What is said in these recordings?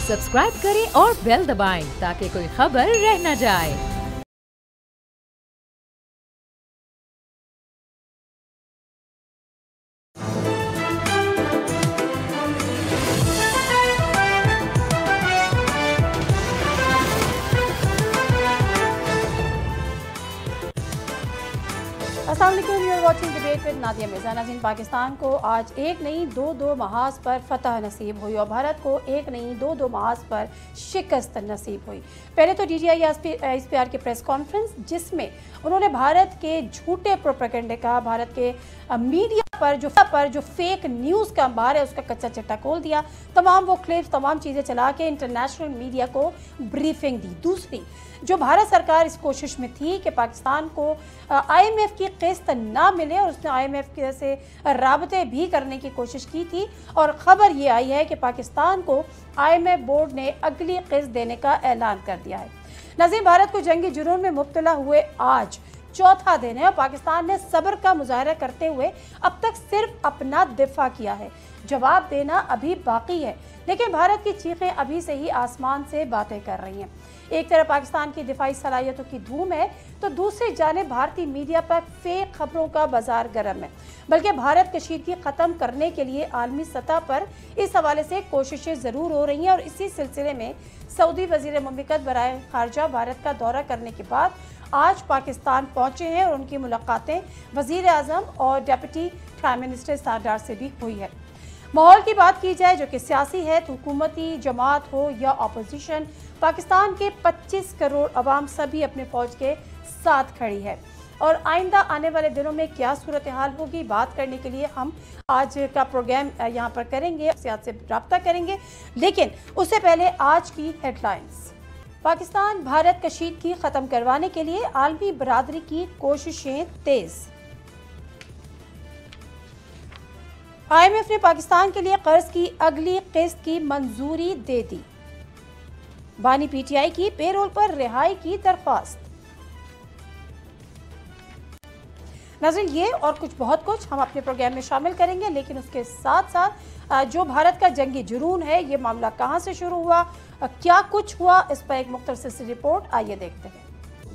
Subscribe करें और bell दबाएं ताकि कोई खबर रह न जाए। अस्सलाम वालेकुम, you are watching debate with Nadia Mirza. नाज़रीन, पाकिस्तान को आज एक नहीं दो महाज पर फतह नसीब हुई और भारत को एक नहीं दो महाज पर शिकस्त नसीब हुई। पहले तो DGI ISPR की प्रेस कॉन्फ्रेंस, जिसमें उन्होंने भारत के झूठे प्रोपेगेंडे का, भारत के मीडिया पर जो फेक न्यूज़ का अंबार है उसका कच्चा चिट्टा खोल दिया। तमाम वो क्लिप्स, तमाम चीज़ें चला के इंटरनेशनल मीडिया को ब्रीफिंग दी। दूसरी, जो भारत सरकार इस कोशिश में थी कि पाकिस्तान को IMF की किस्त ना मिले और उसने IMF से राबते भी करने की कोशिश की थी और ख़बर ये आई है कि पाकिस्तान को IMF बोर्ड ने अगली किस्त देने का ऐलान कर दिया है। नाज़रीन, भारत को जंगी जुनून में मुब्तला हुए आज चौथा दिन है और पाकिस्तान ने सब्र का मुजाहरा करते हुए अब तक सिर्फ अपना दिफा किया है। जवाब देना अभी बाकी है, लेकिन भारत की चीखें अभी से ही आसमान से बातें कर रही हैं। एक तरफ पाकिस्तान की दिफाई सलाहियतों की धूम है तो दूसरी जानिब भारतीय मीडिया पर फेक खबरों का बाजार गर्म है। बल्कि भारत कशीदगी ख़त्म करने के लिए आलमी सतह पर इस हवाले से कोशिशें ज़रूर हो रही हैं और इसी सिलसिले में सऊदी वज़ीर मुमलिकत बराए खारजा भारत का दौरा करने के बाद आज पाकिस्तान पहुंचे हैं और उनकी मुलाकातें वज़ीर आज़म और डिप्टी प्राइम मिनिस्टर सरदार से भी हुई है। माहौल की बात की जाए, जो कि सियासी है, तो हुकूमती जमात हो या अपोजिशन, पाकिस्तान के 25 करोड़ अवाम सभी अपने फौज के साथ खड़ी है और आइंदा आने वाले दिनों में क्या सूरत हाल होगी, बात करने के लिए हम आज का प्रोग्राम यहाँ पर करेंगे, सियासत से रब्ता करेंगे। लेकिन उससे पहले आज की हेडलाइंस। पाकिस्तान भारत कशीदगी ख़त्म करवाने के लिए आलमी बरादरी की कोशिशें तेज। IMF ने पाकिस्तान के लिए कर्ज की अगली किस्त की मंजूरी दे दी। बानी PTI की पेरोल पर रिहाई की दरख्वास्त। नाज़रीन, ये और कुछ बहुत कुछ हम अपने प्रोग्राम में शामिल करेंगे, लेकिन उसके साथ साथ जो भारत का जंगी जुनून है, ये मामला कहां से शुरू हुआ, क्या कुछ हुआ, इस पर एक मुख्तसर सी रिपोर्ट आइए देखते हैं।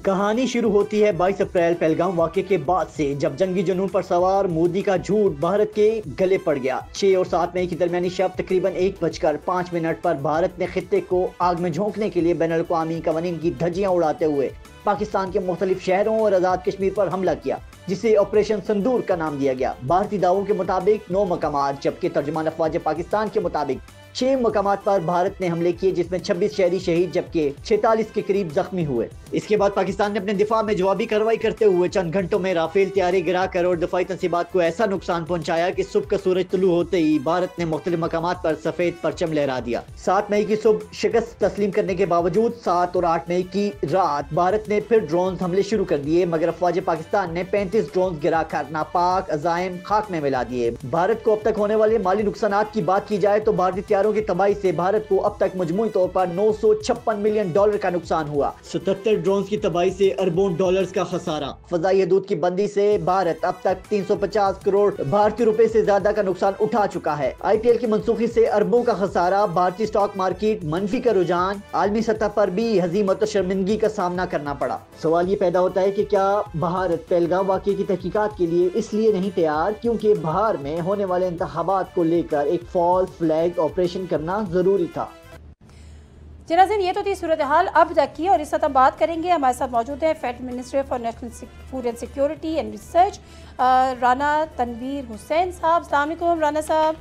कहानी शुरू होती है 22 अप्रैल पहलगाम वाक़े के बाद से, जब जंगी जुनून पर सवार मोदी का झूठ भारत के गले पड़ गया। 6 और 7 मई की दरमियानी शब तकरीबन 1:05 पर भारत ने खित्ते को आग में झोंकने के लिए बैनुल-अक़वामी कवानीन की धज्जियां उड़ाते हुए पाकिस्तान के मुख्तलिफ शहरों और आज़ाद कश्मीर पर हमला किया, जिसे ऑपरेशन संदूर का नाम दिया गया। भारतीय दावों के मुताबिक 9 मकामात, जबकि तर्जुमान अफवाज पाकिस्तान के मुताबिक 6 मकामात पर भारत ने हमले किए, जिसमें 26 शहरी शहीद जबकि 46 के करीब जख्मी हुए। इसके बाद पाकिस्तान ने अपने दिफा में जवाबी कार्रवाई करते हुए चंद घंटों में राफेल तैयारी गिरा कर और दफाई तंसीबात को ऐसा नुकसान पहुंचाया कि सुबह का सूरज तुलू होते ही भारत ने मुख्तलिफ मकामात पर सफेद परचम लहरा दिया। 7 मई की सुबह शिकस्त तस्लीम करने के बावजूद 7 और 8 मई की रात भारत ने फिर ड्रोन हमले शुरू कर दिए, मगर अफवाज पाकिस्तान ने 35 ड्रोन गिराकर नापाक अजायम खाक में मिला दिए। भारत को अब तक होने वाले माली नुकसान की बात की जाए तो भारतीय की तबाही से भारत को अब तक मजमूई तौर पर $956 मिलियन का नुकसान हुआ। 77 ड्रोन की तबाही से अरबों डॉलर्स का खसारा। फजाई हदूद की बंदी से भारत अब तक 350 करोड़ भारतीय रुपए से ज्यादा का नुकसान उठा चुका है। IPL की मनसूखी से अरबों का खसारा, भारतीय स्टॉक मार्केट मनफी का रुझान, आलमी सतह पर भी हजीमत और शर्मिंदगी का सामना करना पड़ा। सवाल ये पैदा होता है कि क्या भारत पहलगाम वाक़े की तहकीकात के लिए इसलिए नहीं तैयार क्योंकि बिहार में होने वाले इंतखाबात को लेकर एक फॉल फ्लैग ऑपरेशन करना जरूरी था। नाज़रीन, ये तो थी सूरत हाल अब तक की और इस वक्त हम बात करेंगे। हमारे साथ मौजूद है fed minister for national food and security and research Rana Tanveer Hussain साहब। अस्सलाम वालेकुम राना साहब।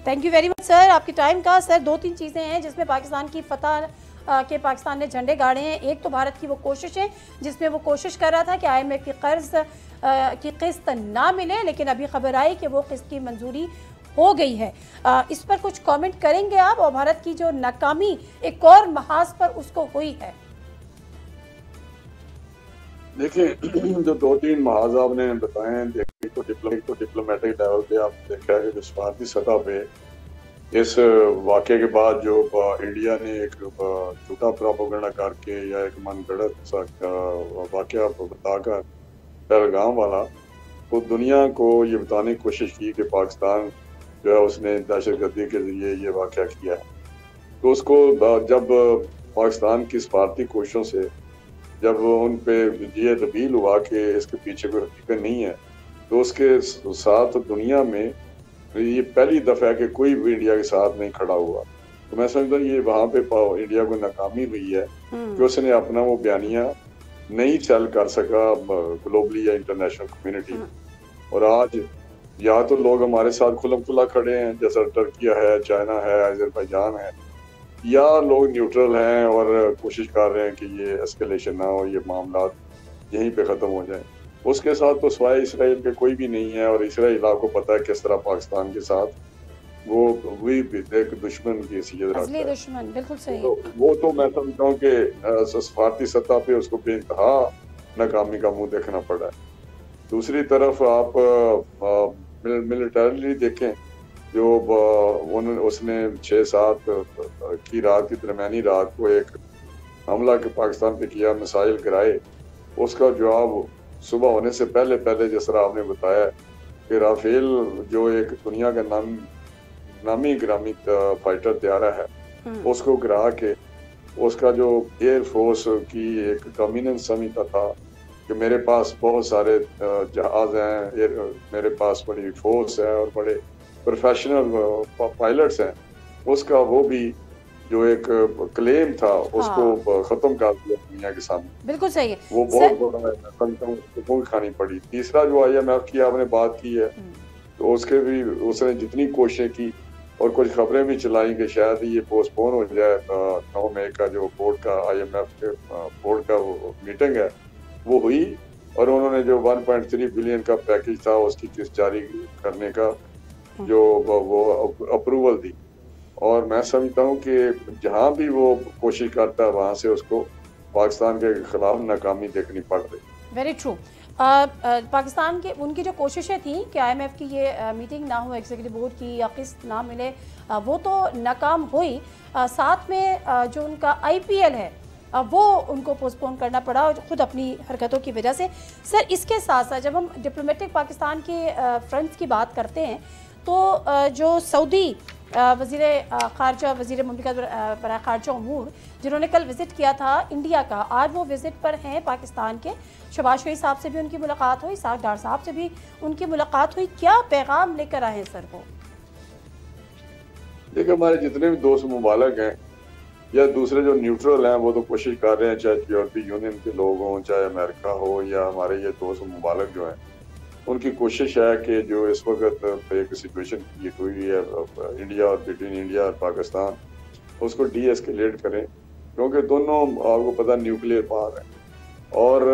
Thank you very much sir आपकी टाइम का। सर, 2-3 चीज़ें हैं जिसमें पाकिस्तान की फतह के पाकिस्तान ने झंडे गाड़े हैं। एक तो भारत की वो कोशिश है जिसमें वो कोशिश कर रहा था कि IMF की कर्ज की किस्त ना मिले, लेकिन अभी खबर आई कि वो किस्त की मंजूरी हो गई है। इस पर कुछ कमेंट करेंगे आप, और भारत की जो नाकामी एक और महाज पर उसको हुई है। देखिए, जो 2-3 महाज आपने बताए हैं, देखिए तो डिप्लोमेटिक लेवल पे आप देखा है कि भारतीय सतह पे इस वाक़े के बाद जो इंडिया ने एक झूठा प्रोपेगेंडा करके या एक मनगढ़ंत सा वाक़या बताकर पहलगाम वाला, तो दुनिया को ये बताने की कोशिश की कि पाकिस्तान जो है उसने दहशतगर्दी के जरिए ये वाक़या किया है। तो उसको जब पाकिस्तान की सफारती कोशिशों से जब उन पे ये रिवील हुआ कि इसके पीछे कोई हकीकत नहीं है, तो उसके साथ दुनिया में ये पहली दफ़ा है कि कोई भी इंडिया के साथ नहीं खड़ा हुआ। तो मैं समझता हूँ ये वहाँ पे इंडिया को नाकामी हुई है कि उसने अपना वो बयानिया नहीं सेल कर सका ग्लोबली या इंटरनेशनल कम्युनिटी में। और आज या तो लोग हमारे साथ खुलम खुला खड़े हैं, जैसा टर्किया है, चाइना है, अजरबैजान है, या लोग न्यूट्रल हैं और कोशिश कर रहे हैं कि ये एस्केलेशन ना हो, ये मामला यहीं पे ख़त्म हो जाए। उसके साथ तो सिवाय इसराइल के कोई भी नहीं है, और इसराइल आपको पता है किस तरह पाकिस्तान के साथ वो एक दुश्मन की हैसियत रखता है। दुश्मन, बिल्कुल सही। तो वो तो मैं समझता हूँ कि सफारती सतह पे उसको बेइंतहा नाकामी का मुंह देखना पड़ा है। दूसरी तरफ आप मिलिटरीली देखें, जो उसने 6-7 की रात की दरमियानी रात को एक हमला के पाकिस्तान पे किया, मिसाइल गिराए, उसका जवाब सुबह होने से पहले पहले जिस तरह आपने बताया कि राफेल जो एक दुनिया का नामी गिरामी फाइटर तैयारा है, उसको गिरा के उसका जो एयर फोर्स की एक डोमिनेंस समझता था कि मेरे पास बहुत सारे जहाज हैं, मेरे पास बड़ी फोर्स है और बड़े प्रोफेशनल पायलट्स हैं, उसका वो भी जो एक क्लेम था उसको खत्म कर दिया दुनिया के सामने। बिल्कुल सही है, वो बहुत बड़ा खानी पड़ी। तीसरा जो IMF की आपने बात की है, तो उसके भी उसने जितनी कोशिशें की और कुछ खबरें भी चलाई कि शायद ये पोस्टपोन हो जाए, 9 मई का जो बोर्ड का IMF के बोर्ड का मीटिंग है वो हुई, और उन्होंने जो 1.3 बिलियन का पैकेज था उसकी किस्त जारी करने का जो वो अप्रूवल दी। और मैं समझता हूँ कि जहाँ भी वो कोशिश करता है वहाँ से उसको पाकिस्तान के खिलाफ नाकामी देखनी पड़ रही। Very true. पाकिस्तान के उनकी जो कोशिशें थी कि IMF की ये मीटिंग ना हो, एग्जीक्यूटिव बोर्ड की या किस्त ना मिले, वो तो नाकाम हुई। साथ में जो उनका IPL है वो उनको पोस्टपोन करना पड़ा, और खुद अपनी हरकतों की वजह से। सर, इसके साथ साथ जब हम डिप्लोमेटिक पाकिस्तान के फ्रेंड्स की बात करते हैं, तो जो सऊदी वज़ीर ख़ारजा, वज़ीर मुमलिकत बराए ख़ारजा उमूर, जिन्होंने कल विज़िट किया था इंडिया का, आज वो विज़िट पर हैं पाकिस्तान के। शहबाज शरीफ साहब से भी उनकी मुलाकात हुई, इसाक डार साहब से भी उनकी मुलाकात हुई। क्या पैगाम लेकर आए हैं सर वो? देखिए, हमारे जितने भी दोस्त मुबालक हैं या दूसरे जो न्यूट्रल हैं, वो तो कोशिश कर रहे हैं, चाहे यूरोपीय यूनियन के लोग हों, चाहे अमेरिका हो, या हमारे ये दोस्त मुबालक जो हैं, उनकी कोशिश है कि जो इस वक्त एक सिचुएशन क्रिएट हुई है इंडिया और बिटवीन इंडिया और पाकिस्तान, उसको डी-एस्केलेट करें, क्योंकि दोनों आपको पता न्यूक्लियर पावर है, और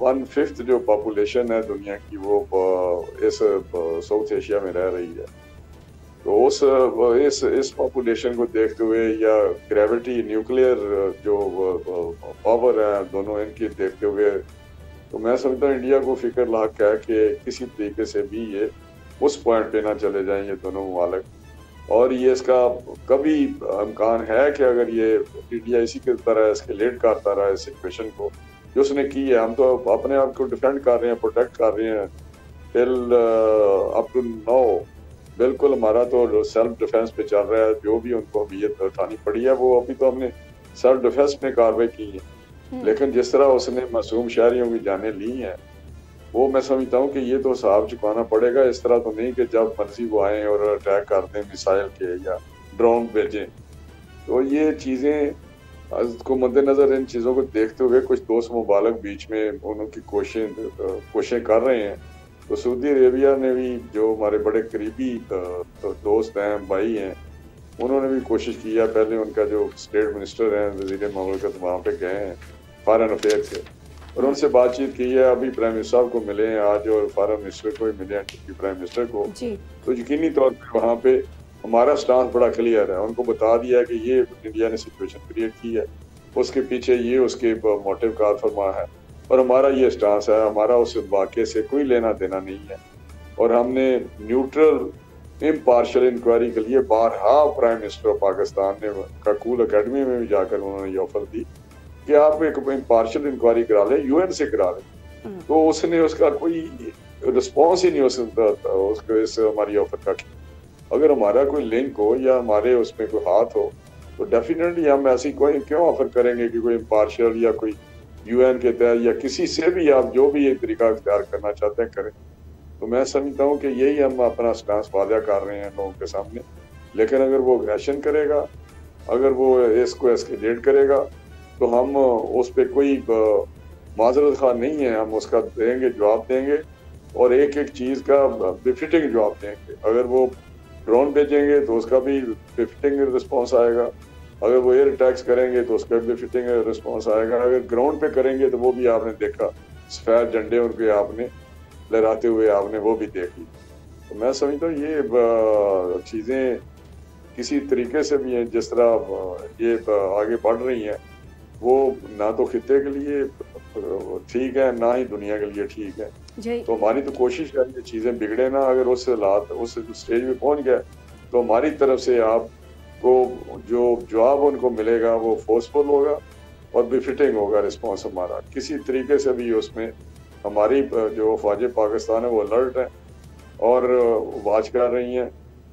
1/5 जो पॉपुलेशन है दुनिया की वो इस साउथ एशिया में रह रही है। तो इस पॉपुलेशन को देखते हुए या ग्रेविटी न्यूक्लियर जो पावर है दोनों इनकी देखते हुए, तो मैं समझता हूँ इंडिया को फिक्र लाक है कि किसी तरीके से भी ये उस पॉइंट पे ना चले जाएं ये दोनों मुमालिक। और ये इसका कभी इम्कान है कि अगर ये इंडिया इसी की तरह एस्केलेट करता रहा है सिचुएशन को जो उसने की है, हम तो अपने आप को डिफेंड कर रहे हैं, प्रोटेक्ट कर रहे हैं टिल अप टू नाउ, बिल्कुल हमारा तो सेल्फ डिफेंस पे चल रहा है। जो भी उनको हमीयत उठानी पड़ी है वो अभी तो हमने सेल्फ डिफेंस में कार्रवाई की है, लेकिन जिस तरह उसने मासूम शहरियों की जानें ली हैं, वो मैं समझता हूँ कि ये तो हिसाब चुकाना पड़ेगा। इस तरह तो नहीं कि जब मर्जी वो आए और अटैक कर दें मिसाइल के या ड्रोन भेजें। तो ये चीज़ें को मद्देनजर इन चीज़ों को देखते हुए कुछ दोस्त मुबालक बीच में उनकी कोशिशें कर रहे हैं। तो सऊदी अरेबिया ने भी, जो हमारे बड़े करीबी दोस्त हैं, भाई हैं, उन्होंने भी कोशिश की है। पहले उनका जो स्टेट मिनिस्टर हैं, वज़ीर मुमलिकत, वहाँ पे गए हैं फॉरेन अफेयर से, और उनसे बातचीत की है। अभी प्राइम मिनिस्टर साहब को मिले हैं आज, और फॉरेन मिनिस्टर को ही मिले हैं, प्राइम मिनिस्टर को। तो यकीनी तौर पर वहाँ पे हमारा स्टांस बड़ा क्लियर है। उनको बता दिया है कि ये इंडिया ने सिचुएशन क्रिएट की है, उसके पीछे ये उसके मोटिव कार फरमा है, और हमारा ये स्टांस है। हमारा उस वाक़े से कोई लेना देना नहीं है, और हमने न्यूट्रल इम्पार्शियल इंक्वायरी के लिए बारहा प्राइम मिनिस्टर ऑफ पाकिस्तान ने काकूल अकेडमी में भी जाकर उन्होंने ये ऑफर दी कि आप एक इम्पार्शियल इंक्वायरी करा लें, UN से करा लें। तो उसने उसका कोई रिस्पॉन्स ही नहीं उसके इस हमारी ऑफर का किया। अगर हमारा कोई लिंक हो या हमारे उसमें कोई हाथ हो तो डेफिनेटली हम ऐसी कोई क्यों ऑफर करेंगे कि कोई इम्पार्शियल या कोई यूएन के तहत या किसी से भी आप जो भी एक तरीका इख्तियार करना चाहते हैं करें। तो मैं समझता हूँ कि यही हम अपना स्टांस वाज़ा कर रहे हैं लोगों के सामने। लेकिन अगर वो अग्रेशन करेगा, अगर वो इसको एस्केलेट करेगा तो हम उस पर कोई माजरत खा नहीं है, हम उसका देंगे, जवाब देंगे और एक एक चीज़ का बेफिटिंग जवाब देंगे। अगर वो ड्रोन भेजेंगे तो उसका भी बेफिटिंग रिस्पॉन्स आएगा, अगर वो एयर अटैक्स करेंगे तो उसका भी बेफिटिंग रिस्पॉन्स आएगा, अगर ग्राउंड पे करेंगे तो वो भी आपने देखा, सफेद झंडे उनके आपने लहराते हुए आपने वो भी देखी। तो मैं समझता हूँ ये चीज़ें किसी तरीके से भी हैं जिस तरह ये आगे बढ़ रही हैं वो ना तो खित्ते के लिए ठीक है ना ही दुनिया के लिए ठीक है। तो हमारी तो कोशिश है ये चीज़ें बिगड़े ना। अगर उस हालात उस स्टेज पे पहुंच गए तो हमारी तरफ से आपको जो जवाब उनको मिलेगा वो फोर्सफुल होगा और बेफिटिंग होगा रिस्पॉन्स हमारा। किसी तरीके से भी उसमें हमारी जो फौज पाकिस्तान है वो अलर्ट है और वाच कर रही हैं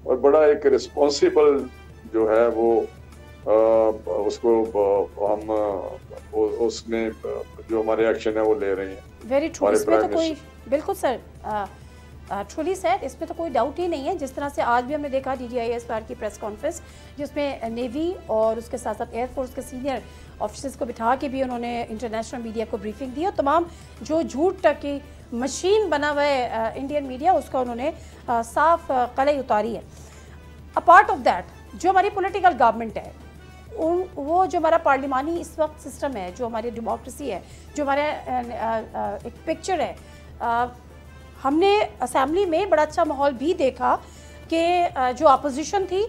और बड़ा एक रिस्पॉन्सिबल जो है वो उसको हम उसमें जो हमारे एक्शन है वो ले रहे हैं। वेरी ट्रू, इसमें तो कोई बिल्कुल सर ट्रूली सर इसमें तो कोई डाउट ही नहीं है। जिस तरह से आज भी हमने देखा DGISR की प्रेस कॉन्फ्रेंस जिसमें नेवी और उसके साथ साथ एयरफोर्स के सीनियर ऑफिसर्स को बिठा के भी उन्होंने इंटरनेशनल मीडिया को ब्रीफिंग दी और तमाम जो झूठ की मशीन बना हुआ है इंडियन मीडिया उसका उन्होंने साफ कलई उतारी है। अपार्ट ऑफ दैट जो हमारी पॉलिटिकल गवर्नमेंट है वो जो हमारा पार्लिमानी इस वक्त सिस्टम है, जो हमारी डेमोक्रेसी है, जो हमारा एक पिक्चर है, हमने असेंबली में बड़ा अच्छा माहौल भी देखा कि जो अपोजिशन थी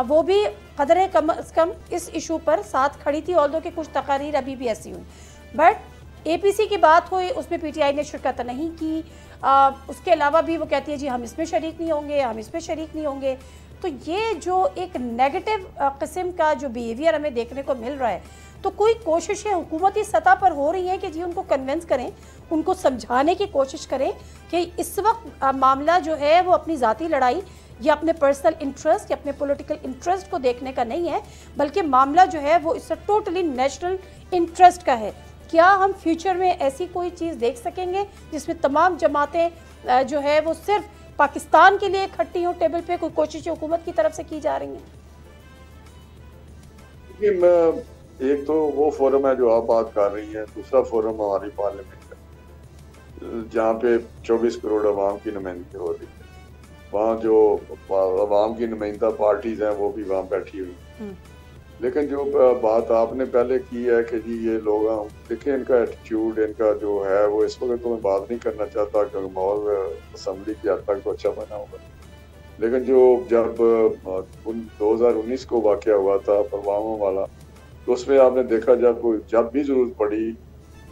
वो भी कदर कम अज़ कम इस इशू पर साथ खड़ी थी। ऑल्दो कि कुछ तकारीर अभी भी ऐसी हुई, बट APC की बात हुई उसमें PTI ने शिरकत नहीं की। उसके अलावा भी वो कहती है जी हम इसमें शरीक नहीं होंगे, हम इसमें शरीक नहीं होंगे। तो ये जो एक नेगेटिव किस्म का जो बिहेवियर हमें देखने को मिल रहा है, तो कोई कोशिशें हुकूमती सतह पर हो रही हैं कि जी उनको कन्विंस करें, उनको समझाने की कोशिश करें कि इस वक्त मामला जो है वो अपनी ज़ाती लड़ाई या अपने पर्सनल इंटरेस्ट या अपने पॉलिटिकल इंटरेस्ट को देखने का नहीं है, बल्कि मामला जो है वो इससे टोटली नेशनल इंटरेस्ट का है। क्या हम फ्यूचर में ऐसी कोई चीज़ देख सकेंगे जिसमें तमाम जमातें जो है वो सिर्फ पाकिस्तान के लिए इकट्ठी हो टेबल पे, कोई कोशिश हुकूमत की तरफ से की जा रही है? एक तो वो फोरम है जो आप बात कर रही हैं, दूसरा फोरम हमारी पार्लियामेंट है जहाँ पे 24 करोड़ अवाम की नुमाइंदगी हो रही है। वहाँ जो अवाम की नुमाइंदा पार्टीज हैं वो भी वहाँ बैठी हुई। लेकिन जो बात आपने पहले की है कि जी ये लोग देखें इनका एटीट्यूड, इनका जो है वो इस वक्त तो मैं बात नहीं करना चाहता क्योंकि माहौल असम्बली की हद तक तो अच्छा बना होगा। लेकिन जो जब 2019 को वाक़या हुआ था पुलवामा वाला, तो उसमें आपने देखा जब भी ज़रूरत पड़ी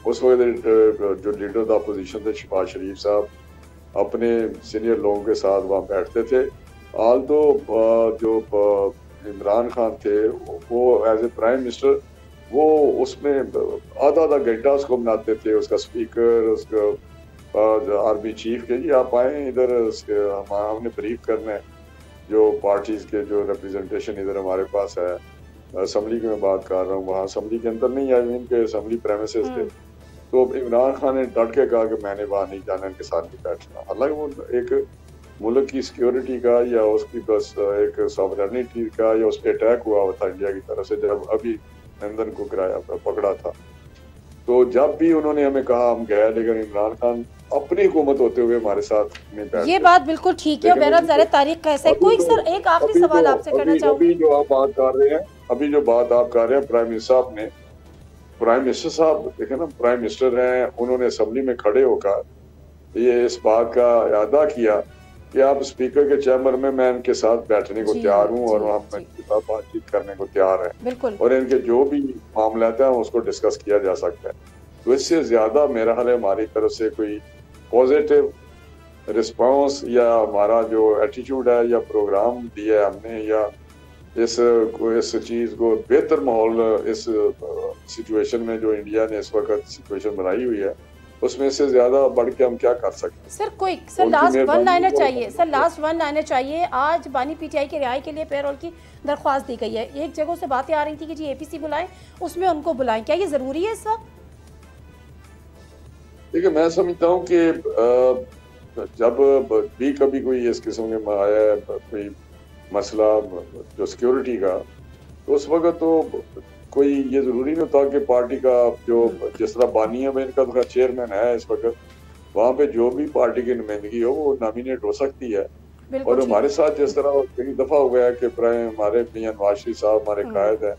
उस वक्त जो लीडर ऑफ द अपोजिशन थे शहबाज शरीफ साहब अपने सीनियर लोगों के साथ वहाँ बैठते थे। आल तो जो इमरान खान थे वो एज ए प्राइम मिनिस्टर वो उसमें आधा घंटा उसको बनाते थे, उसका स्पीकर, उसका आर्मी चीफ के जी आप आए इधर हमने ब्रीफ करना है जो पार्टीज के जो रिप्रेजेंटेशन इधर हमारे पास है। असम्बली की मैं बात कर रहा हूँ, वहाँ असम्बली के अंदर नहीं आई, इनके असम्बली प्रेमिसेस थे। तो इमरान खान ने डट के कहा कि मैंने वहाँ नहीं जाना, इनके साथ नहीं बैठना। हालांकि वो एक मुल्क की सिक्योरिटी का या उसकी बस एक सॉवरेनिटी का या उस पर अटैक हुआ था इंडिया की तरफ से जब अभी लंदन को गिराया पकड़ा था। तो जब भी उन्होंने हमें कहा हम गए, लेकिन इमरान खान अपनी हुकूमत होते हुए हमारे साथ नहीं बैठे। ये बात बिल्कुल ठीक है। बहरहाल ज़ाहिर तारीख कैसे कोई सर एक आखिरी सवाल आपसे करना चाहूँगी। अभी जो आप बात कर रहे हैं, अभी जो बात आप कर रहे हैं प्राइम मिनिस्टर साहब ने, प्राइम मिनिस्टर साहब देखे ना प्राइम मिनिस्टर हैं, उन्होंने असेंबली में खड़े होकर ये इस बात का इरादा किया कि आप स्पीकर के चैम्बर में मैं इनके साथ बैठने को तैयार हूँ और हम इनके साथ बातचीत करने को तैयार है और इनके जो भी मामला हैं उसको डिस्कस किया जा सकता है। तो इससे ज्यादा मेरा ख्याल है हमारी तरफ से कोई पॉजिटिव रिस्पांस या हमारा जो एटीट्यूड है या प्रोग्राम दिया है हमने या इस चीज को बेहतर माहौल इस सिचुएशन में जो इंडिया ने इस वक्त सिचुएशन बनाई हुई है, उसमें से ज्यादा बढ़ के हम क्या कर सकते हैं। सर कोई सर लास्ट वन लाइनर चाहिए, सर लास्ट वन लाइनर चाहिए। आज बानी पीटीआई की रिहाई के लिए पेरोल की दरख्वास्त दी गई है, एक जगह से बातें आ रही थी कि जी एपीसी बुलाएं, उसमें उनको बुलाएं, क्या ये जरूरी है इस वक्त? देखिए मैं समझता हूँ कि जब भी कभी कोई इस किस्म के आया कोई मसला जो सिक्योरिटी का, तो उस वक्त तो कोई ये जरूरी नहीं होता कि पार्टी का जो जिस तरह बानिया में इनका तो चेयरमैन है इस वक्त, वहाँ पे जो भी पार्टी की नुमाइंदगी हो वो नॉमिनेट हो सकती है। और हमारे साथ जिस तरह कई दफा हो गया कि हमारे मियां नवाज शरीफ साहब हमारे कायद हैं,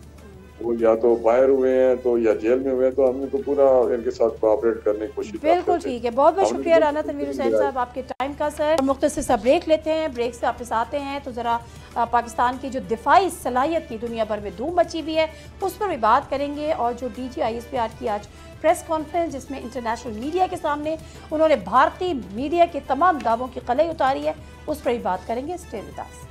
वो या तो बाहर हुए हैं तो या जेल में हुए हैं, तो हमने तो पूरा इनके साथ कोऑपरेट करने की कोशिश। बिल्कुल ठीक है, बहुत बहुत शुक्रिया राना तनवीर हुसैन साहब आपके टाइम का। सर मुख्तसर सा ब्रेक लेते हैं, ब्रेक से वापस आते हैं तो ज़रा पाकिस्तान की जो दिफाई सलाहियत की दुनिया भर में धूम मची हुई है उस पर भी बात करेंगे, और जो DGISPR की आज प्रेस कॉन्फ्रेंस जिसमें इंटरनेशनल मीडिया के सामने उन्होंने भारतीय मीडिया के तमाम दावों की कलई उतारी है उस पर भी बात करेंगे। Stay with us.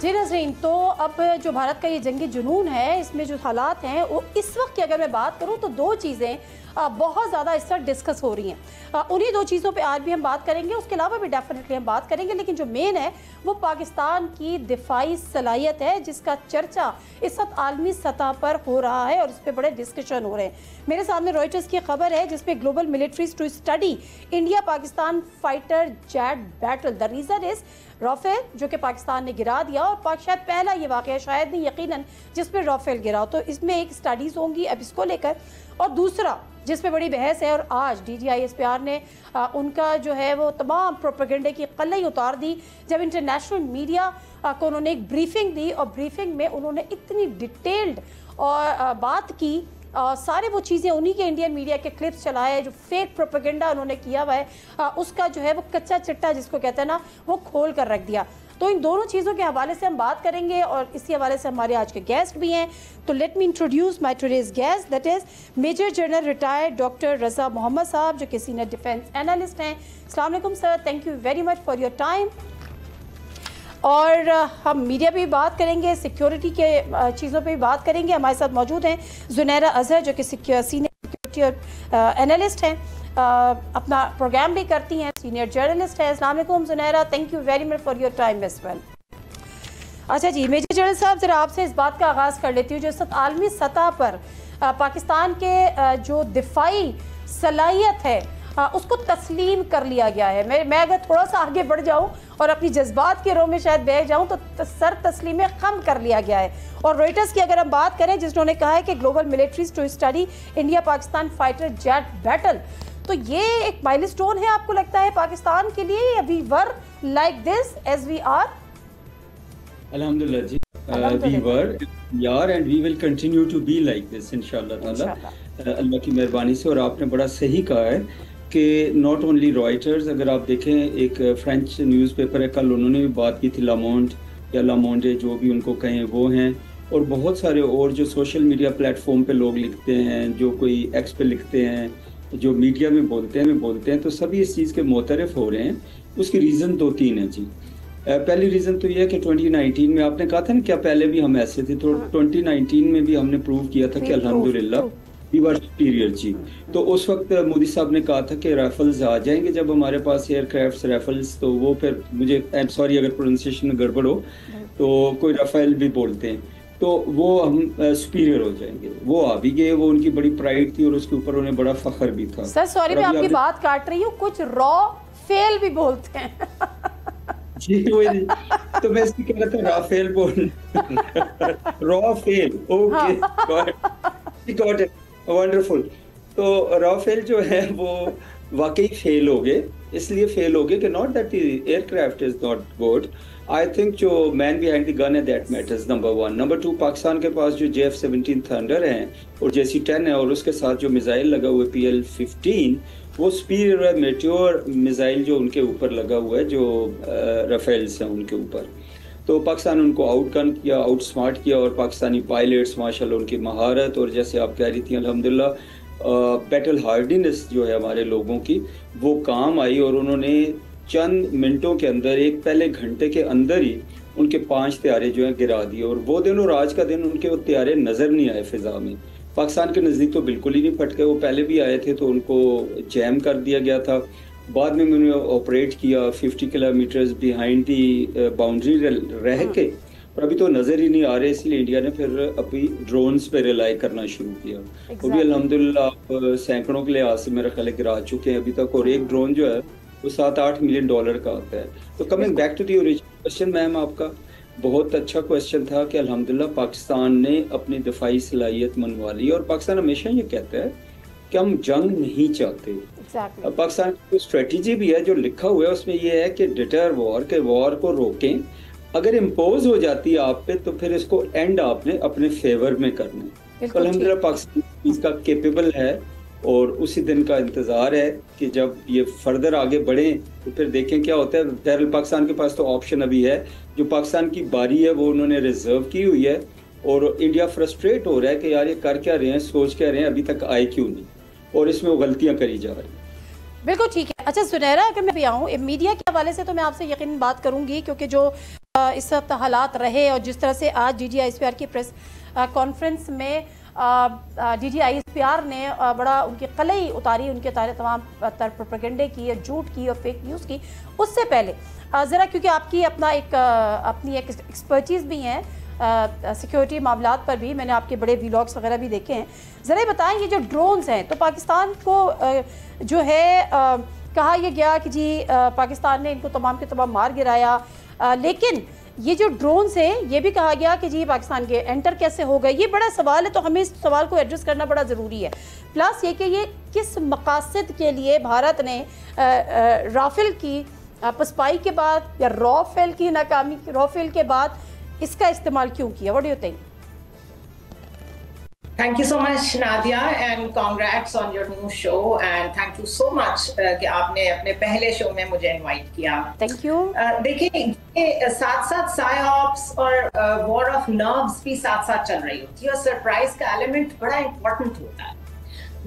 जी नज़रीन, तो अब जो भारत का ये जंगी जुनून है इसमें जो हालात हैं वो इस वक्त की अगर मैं बात करूं तो दो चीज़ें बहुत ज़्यादा इस वक्त डिस्कस हो रही हैं। उन्हीं दो चीज़ों पे आज भी हम बात करेंगे, उसके अलावा भी डेफिनेटली हम बात करेंगे, लेकिन जो मेन है वो पाकिस्तान की दिफाई सलाहियत है जिसका चर्चा इस वक्त आलमी सतह पर हो रहा है और इस पर बड़े डिस्कशन हो रहे हैं। मेरे सामने रॉयटर्स की खबर है जिसमें global militaries to study India Pakistan fighter jet battle, the reason is Rafale जो कि पाकिस्तान ने गिरा दिया, और शायद पहला ये वाक़या शायद नहीं यकीनन जिसमें राफेल गिरा, तो इसमें एक स्टडीज़ होंगी अब इसको लेकर, और दूसरा जिसमें बड़ी बहस है और आज DGISPR ने उनका जो है वो तमाम प्रोपेगेंडे की कलई उतार दी जब इंटरनेशनल मीडिया को उन्होंने एक ब्रीफिंग दी, और ब्रीफिंग में उन्होंने इतनी डिटेल्ड और बात की, सारे वो चीज़ें उन्हीं के इंडियन मीडिया के क्लिप्स चलाए, जो फेक प्रोपेगेंडा उन्होंने किया हुआ है उसका जो है वो कच्चा चिट्टा जिसको कहते हैं ना वो खोल कर रख दिया। तो इन दोनों चीज़ों के हवाले से हम बात करेंगे और इसी हवाले से हमारे आज के गेस्ट भी हैं। तो let me introduce my today's guest, that is major general retired doctor Raza Mohammad sahab जो कि सीनियर डिफेंस एनालिस्ट हैं। अस्सलाम वालेकुम sir, thank you very much for your time. और हम मीडिया पे भी बात करेंगे, सिक्योरिटी के चीज़ों पे भी बात करेंगे। हमारे साथ मौजूद हैं ज़ुनैरा अज़हर जो कि सीनियर सिक्योरिटी एनालिस्ट हैं, अपना प्रोग्राम भी करती हैं, सीनियर जर्नलिस्ट है। अस्सलाम वालेकुम Zunaira, thank you very much for your time as well. अच्छा जी, मेजर जनरल साहब ज़रा आपसे इस बात का आगाज़ कर लेती हूँ, जो आलमी सतह पर पाकिस्तान के जो दिफाई सलाहियत है उसको तस्लीम कर लिया गया है। मैं अगर थोड़ा सा आगे बढ़ जाऊं और अपनी जज्बात के रो में शायद बह जाऊं तो सर तस्लीम कम कर लिया गया है। और रॉयटर्स की अगर हम बात करें जिन्होंने कहा है कि global militaries to study India Pakistan fighter jet battle, तो ये एक माइलस्टोन है आपको लगता है पाकिस्तान के लिए? We were like this as we are? अल्हम्दुलिल्लाह जी, वी वर यार and we will continue to be like this इंशाल्लाह ताला, अल्लाह की मेहरबानी से। और आपने बड़ा सही कहा है कि नॉट ओनली रॉयटर्स, अगर आप देखें एक फ्रेंच न्यूज़पेपर है, कल उन्होंने भी बात की थी, लामोंड या लामोंडे जो भी उनको कहें वो हैं, और बहुत सारे और जो सोशल मीडिया प्लेटफॉर्म पे लोग लिखते हैं, जो कोई एक्स पे लिखते हैं, जो मीडिया में बोलते हैं, तो सभी इस चीज़ के मोतरफ हो रहे हैं। उसकी रीज़न 2-3 है जी। पहली रीज़न तो ये है कि 2019 में आपने कहा था ना क्या पहले भी हम ऐसे थे, तो 2019 में भी हमने प्रूव किया था कि अल्हम्दुलिल्लाह वी वर सुपीरियर जी। तो उस वक्त मोदी साहब ने कहा था कि राइफल्स आ जाएंगे जब हमारे पास एयरक्राफ्ट राइफल्स, तो वो फिर मुझे आई एम सॉरी अगर प्रोनाउंसिएशन में गड़बड़ हो, तो कोई राफेल भी बोलते हैं, तो वो हम सुपीरियर हो जाएंगे। वो आ भी गए, वो उनकी बड़ी प्राइड थी और उसके ऊपर उन्हें बड़ा फख्र भी था। सर सॉरी मैं आपकी बात काट रही हूँ, कुछ रॉ फेल भी बोलते हैं जी, तो मैं इसकी कह रहा था राफेल बोल raw fail, okay got it, wonderful. तो राफेल जो है वो वाकई फेल हो गए, इसलिए फेल हो गए कि not that the aircraft is not good, I think जो मैन बिहाइंड द गन है that matters, number 1। Number 2, Pakistan के पास जो JF-17 थंडर हैं और JC-10 है, और उसके साथ जो मिसाइल लगा हुआ है PL-15, वो सुपीरियर है मेट्योर मिसाइल जो उनके ऊपर लगा हुआ है, जो राफेल्स हैं उनके ऊपर। तो पाकिस्तान उनको आउट गन किया, आउट स्मार्ट किया, और पाकिस्तानी पायलट्स माशाल्लाह उनकी महारत, और जैसे आप कह रही थी अल्हम्दुलिल्लाह बैटल हार्डीनेस जो है हमारे लोगों की वो काम आई, और उन्होंने चंद मिनटों के अंदर, एक पहले घंटे के अंदर ही उनके 5 तैयारे जो हैं गिरा दिए। और वो दिन और आज का दिन उनके वो तैयारे नजर नहीं आए फिजा में। पाकिस्तान के नज़दीक तो बिल्कुल ही नहीं फटके, वो पहले भी आए थे तो उनको जैम कर दिया गया था। बाद में उन्होंने ऑपरेट किया 50 किलोमीटर बिहाइंड दी बाउंड्री रह के, पर अभी तो नजर ही नहीं आ रहे, इसलिए इंडिया ने फिर अभी ड्रोन्स पे रिलाई करना शुरू किया। वो भी अल्हम्दुलिल्लाह आप सैकड़ों के लिहाज से मेरा ख्याल गिरा चुके हैं अभी तक, और एक ड्रोन जो है वो 7-8 मिलियन डॉलर का आता है। तो coming back to the original question, ma'am आपका बहुत अच्छा क्वेश्चन था कि अल्हम्दुलिल्लाह पाकिस्तान ने अपनी दफाई सलाहियत मनवा ली, और पाकिस्तान हमेशा ये कहता है कि हम जंग नहीं चाहते। पाकिस्तान की स्ट्रेटेजी भी है जो लिखा हुआ है उसमें ये है कि डिटर वॉर, के वॉर को रोकें, अगर इम्पोज हो जाती है आप पे तो फिर इसको एंड आपने अपने फेवर में करना है। तो अल्हम्दुलिल्लाह पाकिस्तान इसका केपेबल है, और उसी दिन का इंतज़ार है कि जब ये फर्दर आगे बढ़ें तो फिर देखें क्या होता है। बहरहाल पाकिस्तान के पास तो ऑप्शन अभी है, जो पाकिस्तान की बारी है वो उन्होंने रिजर्व की हुई है, और इंडिया फ्रस्ट्रेट हो रहा है कि यार ये कर क्या रहे हैं, सोच क्या रहे हैं, अभी तक आए क्यों नहीं, और इसमें वो गलतियाँ करी जा रही हैं। बिल्कुल ठीक है। अच्छा सुनहरा, अगर मैं भी आऊँ मीडिया के हवाले से तो मैं आपसे यकीन बात करूँगी, क्योंकि जो इस वक्त हालात रहे और जिस तरह से आज DGISPR की प्रेस कॉन्फ्रेंस में DGISPR ने बड़ा उनकी कलई उतारी, उनके तमाम प्रोपेगेंडे की, झूठ की और फेक न्यूज़ की, उससे पहले ज़रा, क्योंकि आपकी अपनी एक एक्सपर्टीज़ भी है सिक्योरिटी मामलात पर भी, मैंने आपके बड़े व्लॉग्स वगैरह भी देखे हैं, ज़रा बताएं ये जो ड्रोन्स हैं, तो पाकिस्तान को जो है कहा यह गया कि जी पाकिस्तान ने इनको तमाम के तमाम मार गिराया, लेकिन ये जो ड्रोन्स हैं ये भी कहा गया कि जी पाकिस्तान के एंटर कैसे हो गए। ये बड़ा सवाल है, तो हमें इस सवाल को एड्रेस करना बड़ा ज़रूरी है। प्लस ये कि ये किस मकासद के लिए भारत ने राफेल की पसपाई के बाद या राफेल की नाकामी, राफेल के बाद इसका इस्तेमाल क्यों किया? What do you think? Thank you so much, Nadia, and congrats on your new show. And thank you so much कि आपने अपने पहले शो में मुझे इनवाइट किया. Thank you. देखिए, साथ-साथ साइऑप्स और वॉर ऑफ नर्व्स भी साथ-साथ चल रही होती है, और सरप्राइज का एलिमेंट बड़ा इम्पोर्टेंट होता है।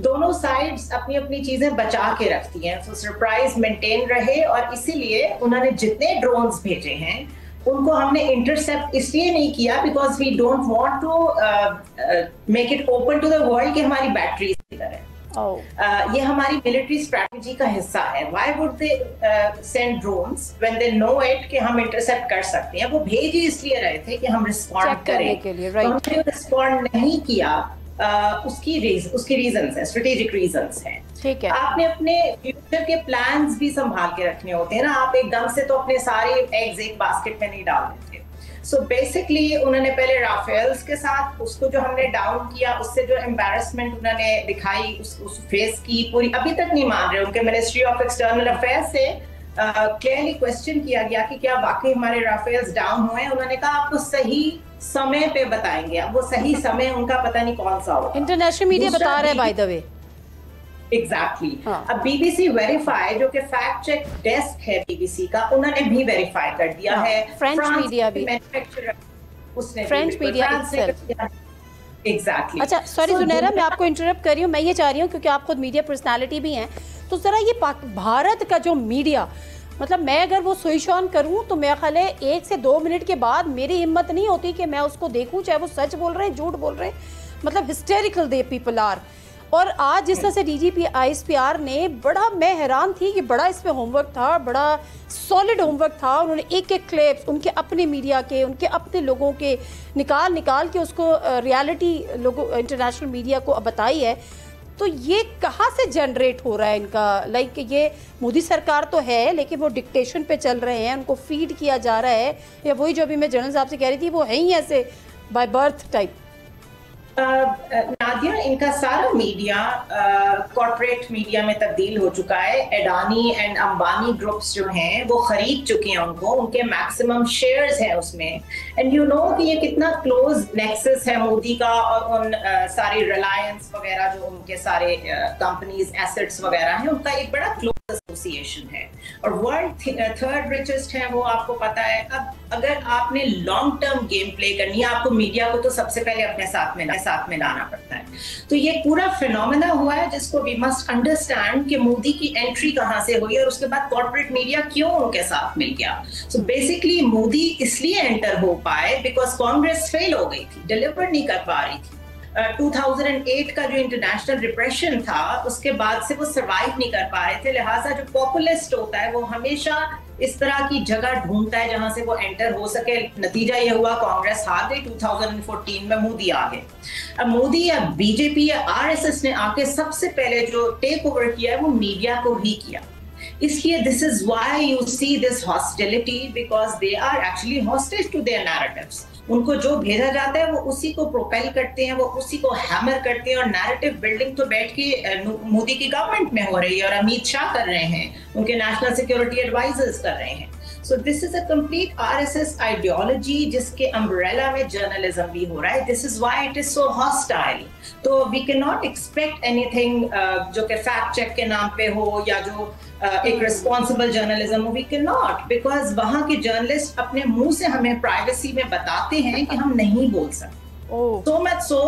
दोनों साइड्स अपनी अपनी चीजें बचा के रखती हैं, तो सरप्राइज मेंटेन रहे, और इसीलिए उन्होंने जितने ड्रोन्स भेजे हैं उनको हमने इंटरसेप्ट इसलिए नहीं किया because we don't want to make it open to the world कि हमारी बैटरी इधर है। ये हमारी मिलिट्री स्ट्रेटजी का हिस्सा है। Why would they send drones when they know it कि हम इंटरसेप्ट कर सकते हैं? वो भेज ही इसलिए रहे थे कि हम रिस्पॉन्ड करें, तो हमने रिस्पॉन्ड नहीं किया। उसकी रीजंस है, स्ट्रेटेजिक रीजंस हैं। ठीक है, आपने अपने फ्यूचर के प्लान्स भी संभाल के रखने होते हैं ना, आप एकदम से तो अपने सारे एग्स एक बास्केट में नहीं डाल देते। सो बेसिकली उन्होंने पहले राफेल्स के साथ उसको जो हमने डाउन किया, उससे जो एम्बैरसमेंट उन्होंने दिखाई उस फेस की पूरी अभी तक नहीं मान रहे। उनके मिनिस्ट्री ऑफ एक्सटर्नल अफेयर्स से क्लियरली क्वेश्चन किया गया कि क्या वाकई हमारे राफेल्स डाउन हुए? उन्होंने कहा आपको सही समय पे बताएंगे। अब वो सही समय उनका पता नहीं कौन सा होगा। इंटरनेशनल मीडिया बता रहा है बाय द वे। एग्जैक्टली। अब BBC वेरीफाई, जो कि फैक्ट चेक डेस्क है BBC का, उन्होंने भी वेरीफाई कर दिया है। फ्रेंच मीडिया भी, उसने फ्रेंच मीडिया एग्जैक्टली। अच्छा सॉरी सुनहरा, मैं आपको इंटरप्ट कर रही हूँ। मैं ये चाह रही हूँ क्योंकि आप खुद मीडिया पर्सनालिटी भी हैं, तो जरा ये भारत का जो मीडिया, मतलब मैं अगर वो स्विच ऑन करूं तो मेरा ख्याल है 1 से 2 मिनट के बाद मेरी हिम्मत नहीं होती कि मैं उसको देखूं, चाहे वो सच बोल रहे हैं झूठ बोल रहे हैं, मतलब हिस्टेरिकल दे पीपल आर। और आज जिस तरह से DGISPR ने बड़ा, मैं हैरान थी कि बड़ा इसमें होमवर्क था, बड़ा सॉलिड होमवर्क था। उन्होंने एक एक क्लिप्स उनके अपने मीडिया के, उनके अपने लोगों के निकाल के उसको रियलिटी लोगों इंटरनेशनल मीडिया को बताई है। तो ये कहाँ से जनरेट हो रहा है इनका? लाइक ये मोदी सरकार तो है लेकिन वो डिक्टेशन पे चल रहे हैं, उनको फीड किया जा रहा है, या वही जो अभी मैं जनरल साहब से कह रही थी वो है ही ऐसे बाय बर्थ टाइप? नादिया, इनका सारा मीडिया कॉर्पोरेट मीडिया में तब्दील हो चुका है। अडानी एंड अंबानी ग्रुप्स जो हैं वो खरीद चुके हैं उनको, उनके मैक्सिमम शेयर्स हैं उसमें। एंड यू नो कि ये कितना क्लोज नेक्सस है मोदी का और उन सारी रिलायंस वगैरह जो उनके सारे कंपनीज एसेट्स वगैरह हैं, उनका एक बड़ा क्लोज एसोसिएशन है और वर्ल्ड थर्ड रिचेस्ट है, वो आपको पता है। अब अगर आपने लॉन्ग टर्म गेम प्ले करनी है, आपको मीडिया को तो सबसे पहले अपने साथ में लाना पड़ता है। तो ये पूरा फिनोमेना हुआ है जिसको वी मस्ट अंडरस्टैंड कि मोदी की एंट्री कहाँ से हुई और उसके बाद कॉर्पोरेट मीडिया क्यों उनके साथ मिल गया। सो बेसिकली मोदी इसलिए एंटर हो पाए बिकॉज कांग्रेस फेल हो गई थी, डिलीवर नहीं कर पा रही थी। 2008 का जो इंटरनेशनल रिप्रेशन था उसके बाद से वो सरवाइव नहीं कर पा रहे थे। लिहाजा जो पॉपुलिस्ट होता है वो हमेशा इस तरह की जगह ढूंढता है जहां से वो एंटर हो सके। नतीजा ये हुआ कांग्रेस हार गई, 2014 में मोदी आ गए। अब मोदी या बीजेपी या आरएसएस ने आके सबसे पहले जो टेक ओवर किया है वो मीडिया को ही किया। इसलिए this is why you see this hostility, because they are actually hostage to their narratives. उनको जो भेजा जाता है वो उसी को प्रोपेल करते हैं, वो उसी को हैमर करते हैं और नैरेटिव बिल्डिंग तो बैठ के मोदी की गवर्नमेंट में हो रही है और अमित शाह कर रहे हैं, उनके नेशनल सिक्योरिटी एडवाइजर्स कर रहे हैं। So this is a complete RSS ideology जिसके umbrella में journalism भी हो रहा है. This is why it is so hostile. तो we cannot expect anything जो कि fact check के नाम पे हो या जो एक responsible journalism हो. We cannot because वहाँ के journalist अपने मुंह से हमें privacy में बताते हैं कि हम नहीं बोल सकते. So much so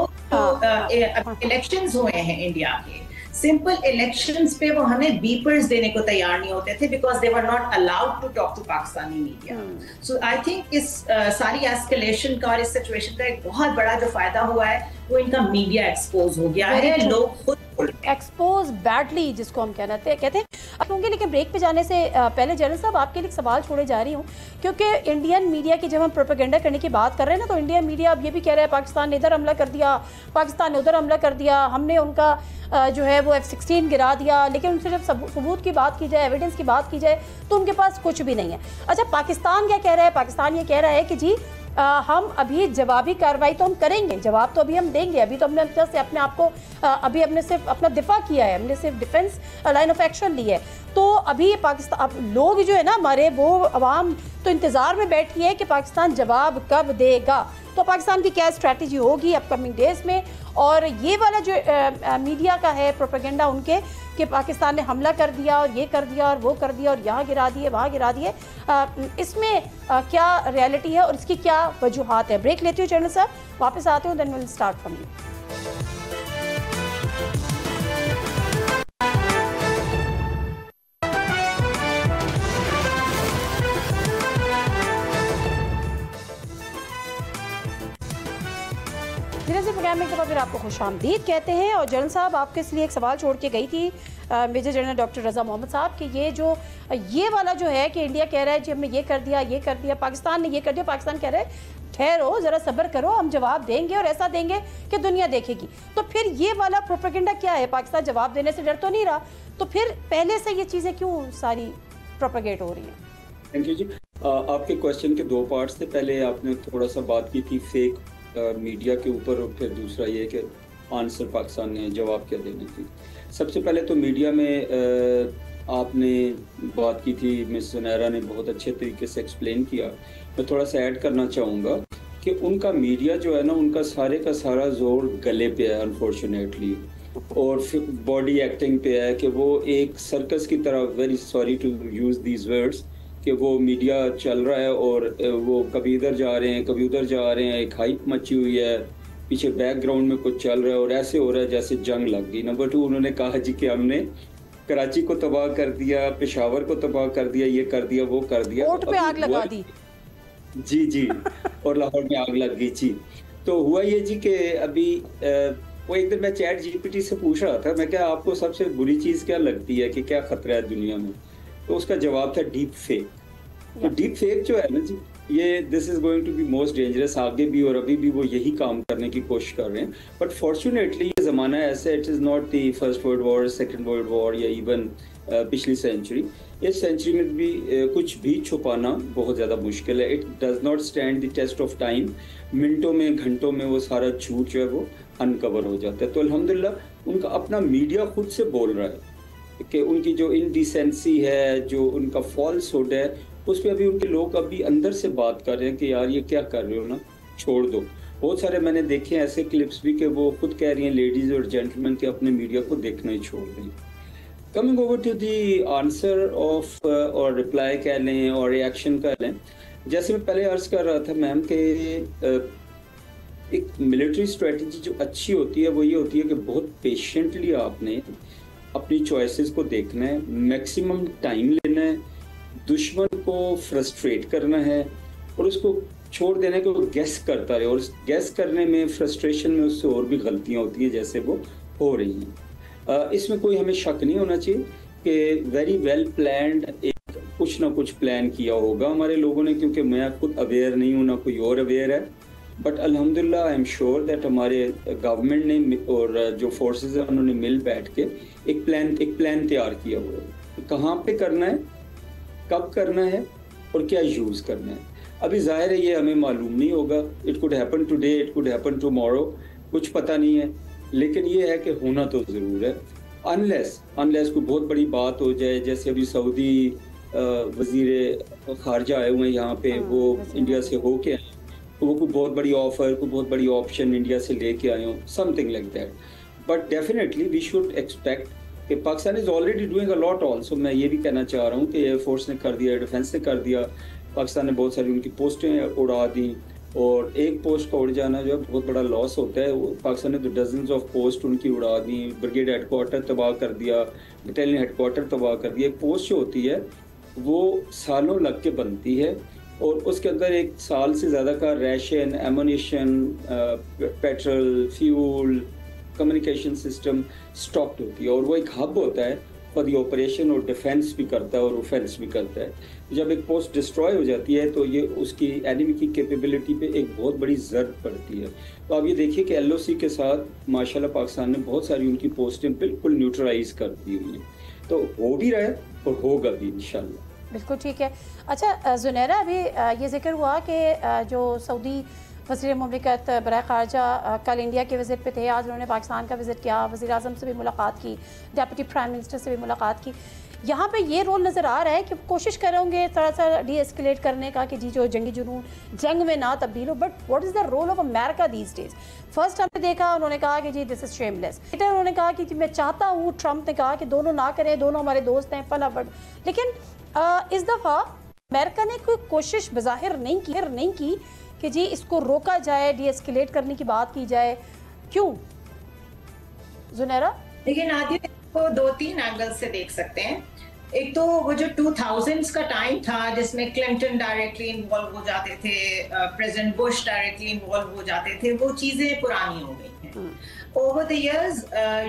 elections हुए हैं इंडिया के. सिंपल इलेक्शंस पे वो हमें बीपर्स देने को तैयार नहीं होते थे because they were not allowed to talk to Pakistani media. So I think इस सारी एस्केलेशन का और इस सिचुएशन का एक बहुत बड़ा जो फायदा हुआ है वो इनका मीडिया एक्सपोज हो गया है. लोग खुद एक्सपोज बैडली जिसको हम कहते हैं. अब होंगे लेकिन ब्रेक पे जाने से पहले जनरल साहब आपके लिए सवाल छोड़े जा रही हूँ क्योंकि इंडियन मीडिया की जब हम प्रोपेगेंडा करने की बात कर रहे हैं ना तो इंडियन मीडिया अब ये भी कह रहा है पाकिस्तान ने इधर हमला कर दिया, पाकिस्तान ने उधर हमला कर दिया, हमने उनका जो है वो F-16 गिरा दिया. लेकिन उनसे जब सबूत की बात की जाए, एविडेंस की बात की जाए तो उनके पास कुछ भी नहीं है. अच्छा, पाकिस्तान क्या कह रहा है? पाकिस्तान ये कह रहा है कि जी हम अभी जवाबी कार्रवाई तो हम करेंगे, जवाब तो अभी हम देंगे. अभी तो हमने अपने आप को अभी हमने सिर्फ अपना दिफा किया है, हमने सिर्फ डिफेंस लाइन ऑफ एक्शन ली है. तो अभी पाकिस्तान अब लोग जो है ना हमारे वो अवाम तो इंतज़ार में बैठी है कि पाकिस्तान जवाब कब देगा. तो पाकिस्तान की क्या स्ट्रैटेजी होगी अपकमिंग डेज में. और ये वाला जो मीडिया का है प्रोपेगेंडा उनके कि पाकिस्तान ने हमला कर दिया और ये कर दिया और वो कर दिया और यहाँ गिरा दिए वहाँ गिरा दिए, इसमें क्या रियलिटी है और इसकी क्या वजूहात है. ब्रेक लेती हूँ जनरल साहब, वापस आते हूँ, then will start from you. Programme में फिर आपको खुशामदीद कहते हैं. और जनरल साहब आपके इसलिए एक सवाल छोड़ के गई थी major general doctor Raza Mohammad साहब कि ये वाला जो है कि इंडिया कह रहा है जी हमने ये कर दिया, पाकिस्तान ने ये कर दिया. पाकिस्तान कह रहा है ठहरो ज़रा सब्र करो, हम जवाब देंगे और ऐसा देंगे कि दुनिया देखेगी. तो फिर ये वाला प्रोपेगेंडा क्या है? पाकिस्तान जवाब देने से डर तो नहीं रहा, तो फिर पहले से ये चीज़ें क्यों सारी प्रोपेगेट हो रही हैं? थैंक यू जी. आपके क्वेश्चन के दो पार्ट्स थे. पहले आपने थोड़ा सा बात की थी फेक मीडिया के ऊपर और फिर दूसरा ये कि आंसर पाकिस्तान ने जवाब क्या देने की. सबसे पहले तो मीडिया में आपने बात की थी, मिस सुनैरा ने बहुत अच्छे तरीके से एक्सप्लेन किया. मैं थोड़ा सा ऐड करना चाहूँगा कि उनका मीडिया जो है ना उनका सारे का सारा जोर गले पे है अनफॉर्चुनेटली, और बॉडी एक्टिंग पे है कि वो एक सर्कस की तरह, very sorry to use these words, कि वो मीडिया चल रहा है और वो कभी इधर जा रहे हैं कभी उधर जा रहे हैं, एक हाइप मची हुई है, पीछे बैकग्राउंड में कुछ चल रहा है और ऐसे हो रहा है जैसे जंग लग गई. नंबर 2, उन्होंने कहा जी कि हमने कराची को तबाह कर दिया, पेशावर को तबाह कर दिया, ये कर दिया, वो कर दिया, कोर्ट पे आग लगा दी. जी और लाहौर में आग लग गई जी. तो हुआ ये जी कि अभी वो एक दिन मैं चैट जीपीटी से पूछ रहा था, मैं क्या आपको सबसे बुरी चीज़ क्या लगती है कि क्या खतरा है दुनिया में, तो उसका जवाब था डीप फेक. तो डीप फेक जो है ना जी, ये this is going to be most dangerous. आगे भी और अभी भी वो यही काम करने की कोशिश कर रहे हैं. बट फॉर्चुनेटली ये ज़माना ऐसा, it is not the first world war, second world war या इवन पिछली सेंचुरी. इस सेंचुरी में भी कुछ भी छुपाना बहुत ज़्यादा मुश्किल है. It does not stand the test of time. मिनटों में घंटों में वो सारा झूठ जो है वो अनकवर हो जाता है. तो अल्हम्दुलिल्लाह उनका अपना मीडिया खुद से बोल रहा है कि उनकी जो इनडिसेंसी है, जो उनका फॉल्सहुड है, उस पर अभी उनके लोग अभी अंदर से बात कर रहे हैं कि यार ये क्या कर रहे हो ना, छोड़ दो. बहुत सारे मैंने देखे हैं ऐसे क्लिप्स भी कि वो खुद कह रही हैं लेडीज़ और जेंटलमैन के अपने मीडिया को देखना ही छोड़ दें. Coming over to the answer of और रिप्लाई कह लें और रिएक्शन कह लें, जैसे मैं पहले अर्ज कर रहा था मैम कि एक मिलिट्री स्ट्रेटजी जो अच्छी होती है वो ये होती है कि बहुत पेशेंटली आपने अपनी चॉइसेस को देखना है, मैक्सिमम टाइम लेना है, दुश्मन को फ्रस्ट्रेट करना है और उसको छोड़ देना है कि वो गैस करता रहे, और गैस करने में, फ्रस्ट्रेशन में उससे और भी गलतियां होती है जैसे वो हो रही हैं। इसमें कोई हमें शक नहीं होना चाहिए कि वेरी वेल प्लान्ड एक कुछ ना कुछ प्लान किया होगा हमारे लोगों ने, क्योंकि मैं खुद अवेयर नहीं हूँ ना कोई और अवेयर है, बट अल्हम्दुलिल्लाह आई एम श्योर दैट हमारे गवर्नमेंट ने और जो फोर्सेस हैं उन्होंने मिल बैठ के एक प्लान तैयार किया हुआ है, कहाँ पे करना है, कब करना है और क्या यूज़ करना है। अभी जाहिर है ये हमें मालूम नहीं होगा, it could happen today, it could happen tomorrow, कुछ पता नहीं है, लेकिन ये है कि होना तो ज़रूर है। अनलेस कोई बहुत बड़ी बात हो जाए, जैसे अभी सऊदी वज़ीर ख़ारजा आए हुए हैं यहाँ पे, वो इंडिया से होके आए, तो वो कोई बहुत बड़ी ऑफर, कोई बहुत बड़ी ऑप्शन इंडिया से लेके आए हो, something like that. But definitely we should expect कि Pakistan is already doing a lot also. मैं ये भी कहना चाह रहा हूँ कि एयरफोर्स ने कर दिया, डिफेंस ने कर दिया, पाकिस्तान ने बहुत सारी उनकी पोस्टें उड़ा दी, और एक पोस्ट का उड़ जाना जो है बहुत बड़ा लॉस होता है। पाकिस्तान ने तो डजन्स ऑफ पोस्ट उनकी उड़ा दी, ब्रिगेड हेडक्वार्टर तबाह कर दिया, बटालियन हेडक्वार्टर तबाह कर दिया। एक पोस्ट जो होती है वो सालों लग के बनती है और उसके अंदर एक साल से ज़्यादा का ration, ammunition, petrol, fuel, communication system stocked होती है, और वो एक हब होता है फॉर दी ऑपरेशन, और डिफेंस भी करता है और ऑफेंस भी करता है। जब एक पोस्ट डिस्ट्रॉय हो जाती है तो ये उसकी एनिमी की कैपेबिलिटी पे एक बहुत बड़ी ज़रब पड़ती है। तो आप ये देखिए कि LOC के साथ माशाल्लाह पाकिस्तान ने बहुत सारी उनकी पोस्टें बिल्कुल न्यूट्रलाइज कर दी हुई हैं, तो हो भी रहा है और होगा भी इंशाल्लाह। बिल्कुल ठीक है। अच्छा जुनैरा, अभी ये जिक्र हुआ कि जो सऊदी वज़ीर मुमलिकत बराए ख़ारजा कल इंडिया के विज़िट पे थे, आज उन्होंने पाकिस्तान का विज़िट किया, वज़ीर आज़म से भी मुलाकात की, डिप्टी प्राइम मिनिस्टर से भी मुलाकात की। यहाँ पे ये रोल नज़र आ रहा है कि कोशिश करेंगे थोड़ा सा डी एस्केलेट करने का कि जी जो जंगी जुनून जंग में ना तब्दील हो, but what is the role of America these days? First हमने देखा उन्होंने कहा कि जी दिस इज़ शेमलेस, लेटर उन्होंने कहा कि जी मैं चाहता हूँ, ट्रम्प ने कहा कि दोनों ना करें, दोनों हमारे दोस्त हैं फला, बट लेकिन इस दफ़ा अमेरिका ने कोई कोशिश बज़ाहिर नहीं की कि जी इसको रोका जाए, डी एस्केलेट करने की बात की जाए, क्यों जुनैरा? देखिए नादिया, को 2-3 एंगल से देख सकते हैं। एक तो वो जो 2000s का टाइम था जिसमें क्लिंटन डायरेक्टली इन्वॉल्व हो जाते थे, प्रेसिडेंट बुश डायरेक्टली इन्वॉल्व हो जाते थे, वो चीजें पुरानी हो गई हैं। ओवर द इयर्स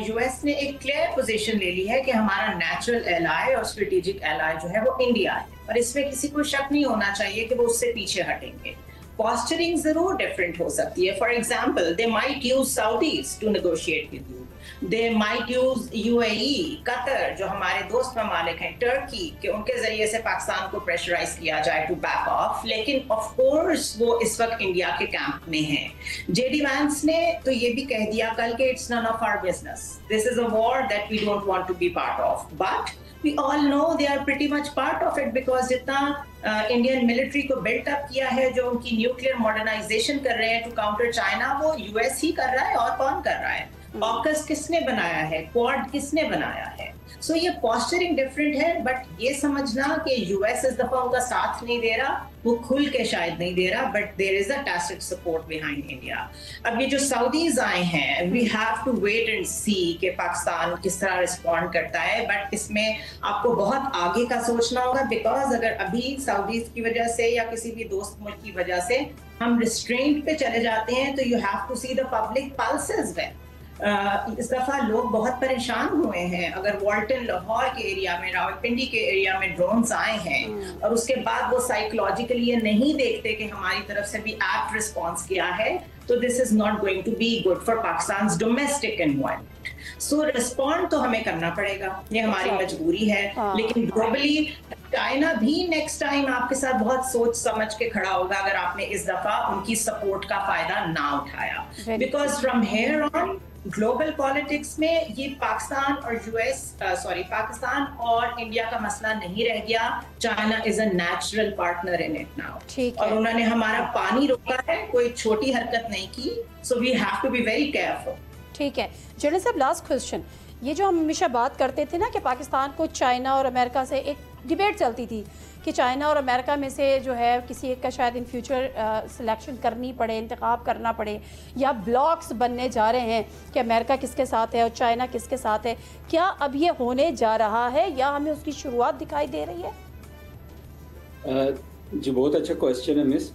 यूएस ने एक क्लियर पोजीशन ले ली है कि हमारा नेचुरल एलाय और स्ट्रेटेजिक एलाय जो है वो इंडिया है, और इसमें किसी को शक नहीं होना चाहिए कि वो उससे पीछे हटेंगे। पॉस्चरिंग जरूर डिफरेंट हो सकती है। For example, they might use Saudis to negotiate with you, they might use UAE, Qatar जो हमारे दोस्त ममालिक हैं, टर्की, कि उनके जरिए से पाकिस्तान को प्रेशराइज किया जाए टू बैक ऑफ, लेकिन ऑफ कोर्स वो इस वक्त इंडिया के कैंप में हैं। JD Vance ने तो ये भी कह दिया कल के it's none of our business, this is a war that we don't want to be part of, but we all know they are pretty much part of it, because जितना Indian military को built up किया है, जो उनकी nuclear modernisation कर रहे हैं to counter China, वो US ही कर रहा है, और कौन कर रहा है? ऑकस किसने बनाया है? क्वाड किसने बनाया है? सो ये पॉस्चरिंग डिफरेंट है, बट ये समझना कि US इस दफा उनका साथ नहीं दे रहा, वो खुल के शायद नहीं दे रहा, but there is a tacit support behind India. अब ये जो सऊदीज आए हैं, we have to wait and see कि पाकिस्तान किस तरह रिस्पॉन्ड करता है, बट इसमें आपको बहुत आगे का सोचना होगा, बिकॉज अगर अभी सऊदीज की वजह से या किसी भी दोस्त मुल्क की वजह से हम रिस्ट्रेंट पे चले जाते हैं, तो you have to see the public pulses well. इस दफा लोग बहुत परेशान हुए हैं। अगर वॉल्टन लाहौर के एरिया में, रावलपिंडी के एरिया में ड्रोन्स आए हैं और उसके बाद वो साइकोलॉजिकली ये नहीं देखते कि हमारी तरफ से भी एक्ट रिस्पॉन्स किया है, तो this is not going to be good for Pakistan domestic environment. So respond तो हमें करना पड़ेगा, ये हमारी मजबूरी है, लेकिन ग्लोबली चाइना भी नेक्स्ट टाइम आपके साथ बहुत सोच समझ के खड़ा होगा अगर आपने इस दफा उनकी सपोर्ट का फायदा ना उठाया, because from here on global politics में ये पाकिस्तान और इंडिया का मसला नहीं रह गया। China is a natural partner in it now, और उन्होंने हमारा पानी रोका है, कोई छोटी हरकत नहीं की, so we have to be very careful. ठीक है जनरल साहब, लास्ट क्वेश्चन, ये जो हम हमेशा बात करते थे ना कि पाकिस्तान को चाइना और अमेरिका से एक डिबेट चलती थी कि चाइना और अमेरिका में से जो है किसी एक का शायद इन फ्यूचर सिलेक्शन करनी पड़े, इंतखाब करना पड़े, या ब्लॉक्स बनने जा रहे हैं कि अमेरिका किसके साथ है और चाइना किसके साथ है। क्या अब ये होने जा रहा है या हमें उसकी शुरुआत दिखाई दे रही है? जी बहुत अच्छा क्वेश्चन है मिस।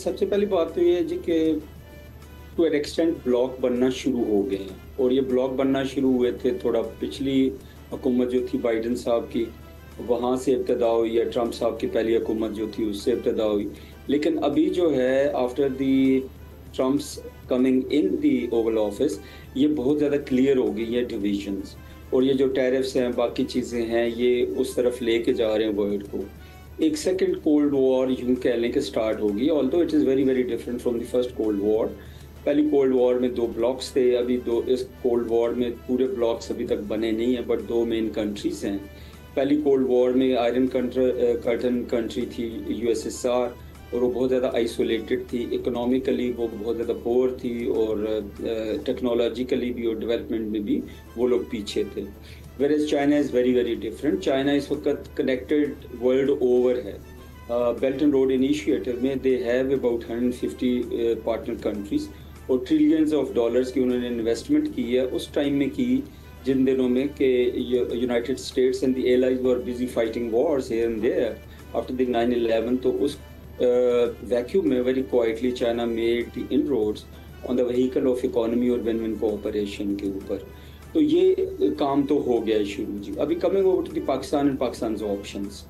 सबसे पहली बात तो ये है जी कि टू एन एक्सटेंट ब्लॉक बनना शुरू हो गए हैं, और ये ब्लॉक बनना शुरू हुए थे थोड़ा पिछली हुकूमत जो थी बाइडन साहब की, वहाँ से इब्तदा हुई, या ट्रंप साहब की पहली हुकूमत जो थी उससे इब्तदा हुई। लेकिन अभी जो है after the Trump's coming in the Oval office, ये बहुत ज़्यादा क्लियर हो गई है डिविजन्स, और ये जो टैरिफ्स हैं बाकी चीज़ें हैं ये उस तरफ लेके जा रहे हैं वर्ल्ड को। एक सेकेंड कोल्ड वॉर यूँ कह लें कि स्टार्ट होगी, although it is very very different from the first cold war. पहली कोल्ड वॉर में 2 ब्लॉक्स थे, अभी इस कोल्ड वॉर में पूरे ब्लॉक्स अभी तक बने नहीं हैं, बट 2 मेन कंट्रीज़ हैं। पहली कोल्ड वॉर में आयरन कर्टन कंट्री थी USSR, और वो बहुत ज़्यादा आइसोलेटेड थी, इकोनॉमिकली वो बहुत ज़्यादा पोअर थी, और टेक्नोलॉजिकली भी और डेवलपमेंट में भी वो लोग पीछे थे। Where China is very very different. China इस वक्त कनेक्टेड वर्ल्ड ओवर है। बेल्ट एंड रोड इनिशिएटिव में they have about 150 partner countries, और ट्रिलियंस ऑफ डॉलर्स की उन्होंने इन्वेस्टमेंट की है उस टाइम में की जिन दिनों में कि United States and the allies were busy fighting wars here and there after the 9/11। तो उस वैक्यूम में very quietly China made the inroads on the vehicle of economy और विन-विन कोऑपरेशन के ऊपर। तो ये काम तो हो गया है शुरू जी। अभी coming over to the Pakistan and Pakistan options,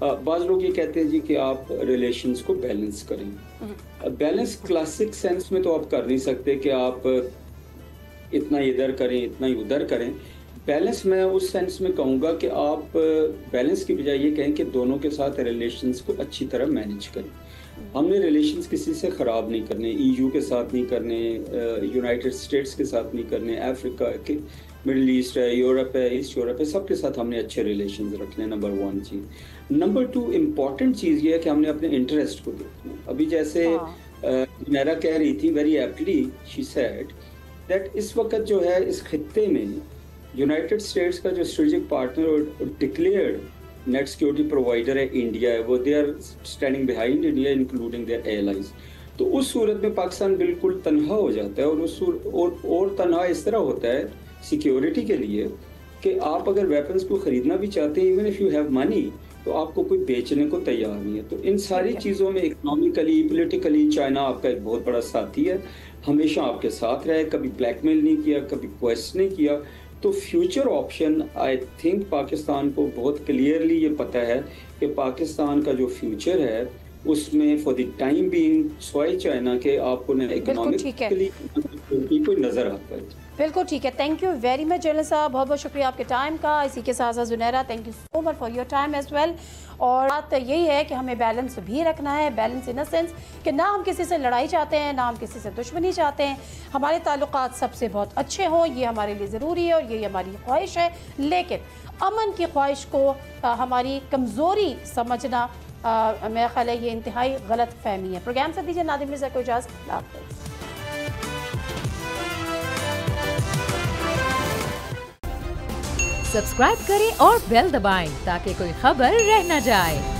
बाज़ लोग ये कहते हैं जी कि आप रिलेशंस को बैलेंस करें। बैलेंस क्लासिक सेंस में तो आप कर नहीं सकते कि आप इतना इधर करें इतना ही उधर करें। बैलेंस मैं उस सेंस में कहूँगा कि आप बैलेंस की बजाय ये कहें कि दोनों के साथ रिलेशंस को अच्छी तरह मैनेज करें। हमने रिलेशंस किसी से ख़राब नहीं करने, EU के साथ नहीं करने, यूनाइटेड स्टेट्स के साथ नहीं करने, अफ्रीका के, मिडिल ईस्ट है, यूरोप है, ईस्ट यूरोप है, सबके साथ हमने अच्छे रिलेशंस रखने। नंबर 1 चीज़। नंबर 2 इम्पॉर्टेंट चीज़ ये है कि हमने अपने इंटरेस्ट को देखना। अभी जैसे मेरा कह रही थी very aptly, she said that इस वक्त जो है इस खित्ते में यूनाइटेड स्टेट्स का जो स्ट्रेटेजिक पार्टनर और डिक्लेयर्ड नेट सिक्योरिटी प्रोवाइडर है इंडिया है, वो they are standing behind India including their airlines. तो उस सूरत में पाकिस्तान बिल्कुल तनहा हो जाता है, और तनहा इस तरह होता है सिक्योरिटी के लिए कि आप अगर वेपन्स को ख़रीदना भी चाहते हैं, even if you have money, तो आपको कोई बेचने को तैयार नहीं है। तो इन सारी चीज़ों में इकोनॉमिकली, पॉलिटिकली चाइना आपका एक बहुत बड़ा साथी है, हमेशा आपके साथ रहे, कभी ब्लैकमेल नहीं किया, कभी क्वेश्चन नहीं किया। तो future option I think Pakistan को बहुत क्लियरली ये पता है कि पाकिस्तान का जो फ्यूचर है उसमें फॉर द टाइम बीइंग स्वाई चाइना के आपको ना इकोनॉमिकली कोई नज़र आता है। बिल्कुल ठीक है। Thank you very much general साहब, बहुत बहुत शुक्रिया आपके टाइम का। इसी के साथ साथ Junaira, thank you so much for your time as well. और बात यही है कि हमें बैलेंस भी रखना है, बैलेंस इन द सेंस कि ना हम किसी से लड़ाई चाहते हैं, ना हम किसी से दुश्मनी चाहते हैं, हमारे ताल्लुकात सबसे बहुत अच्छे हों, ये हमारे लिए ज़रूरी है और ये हमारी ख्वाहिश है। लेकिन अमन की ख्वाहिश को हमारी कमज़ोरी समझना मेरा ख्याल है ये इंतहाई गलत फहमी है। प्रोग्राम से दीजिए नादिम मिर्ज़ा को इजाज़त। सब्सक्राइब करें और बेल दबाएं ताकि कोई खबर रह न जाए।